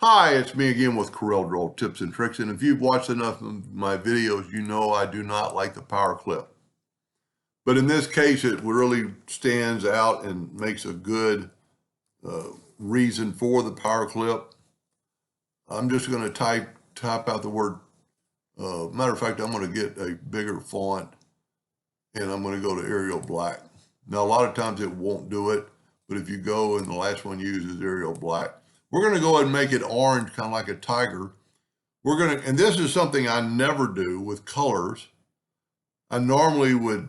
Hi, it's me again with Corel Draw Tips and Tricks. And if you've watched enough of my videos, you know I do not like the power clip. But in this case, it really stands out and makes a good reason for the power clip. I'm just going to type out the word. Matter of fact, I'm going to get a bigger font and I'm going to go to Arial Black. Now, a lot of times it won't do it, but if you go and the last one uses Arial Black, we're going to go ahead and make it orange, kind of like a tiger. And this is something I never do with colors. I normally would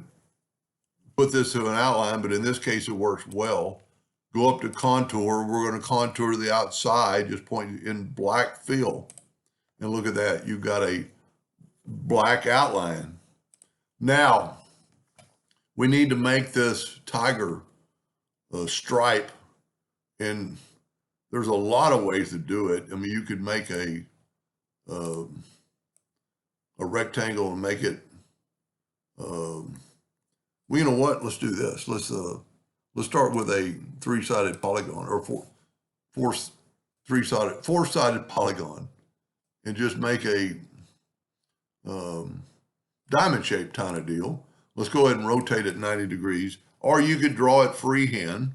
put this to an outline, but in this case, it works well. Go up to contour. We're going to contour the outside, just point in black fill. And look at that. You've got a black outline. Now, we need to make this tiger stripe. And there's a lot of ways to do it. I mean, you could make a rectangle and make it, well, you know what? Let's do this. Let's start with a three-sided polygon or four-sided polygon and just make a diamond-shaped kind of deal. Let's go ahead and rotate it 90 degrees, or you could draw it freehand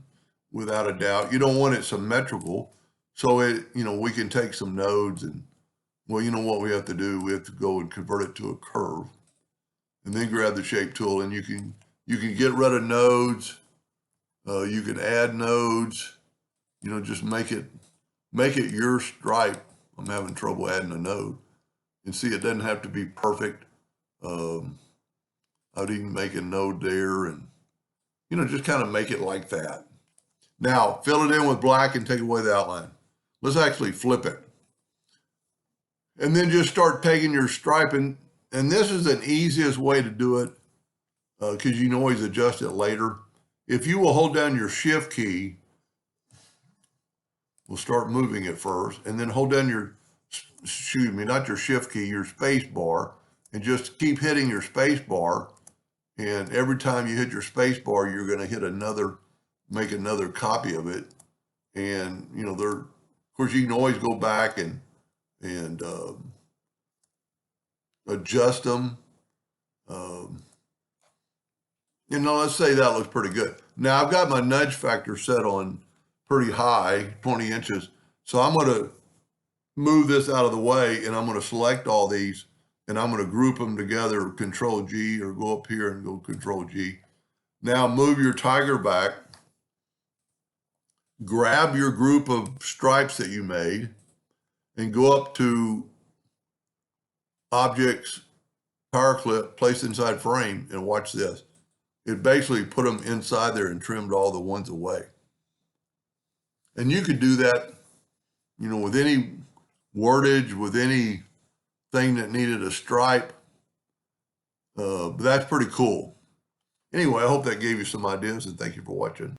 without a doubt. You don't want it symmetrical, so we can take some nodes and, well, you know what we have to do? We have to go and convert it to a curve, and then grab the shape tool, and you can get rid of nodes. You can add nodes. Just make it your stripe. I'm having trouble adding a node, and see, it doesn't have to be perfect. I'd even make a node there, and just kind of make it like that. Now fill it in with black and take away the outline. Let's actually flip it. And then just start taking your striping. And this is an easiest way to do it because you can always adjust it later. If you will hold down your shift key, we'll start moving it first, and then hold down not your shift key, your space bar, and just keep hitting your space bar. And every time you hit your space bar, you're going to hit make another copy of it. And, of course, you can always go back and adjust them. Let's say that looks pretty good. Now I've got my nudge factor set on pretty high, 20 inches. So I'm going to move this out of the way, and I'm going to select all these, and I'm going to group them together, Control G, or go up here and go Control G. Now move your tiger back. Grab your group of stripes that you made and go up to Objects, Power Clip, Place Inside Frame, and watch this. It basically put them inside there and trimmed all the ones away. And you could do that, with any wordage, with anything that needed a stripe. But that's pretty cool. Anyway, I hope that gave you some ideas, and thank you for watching.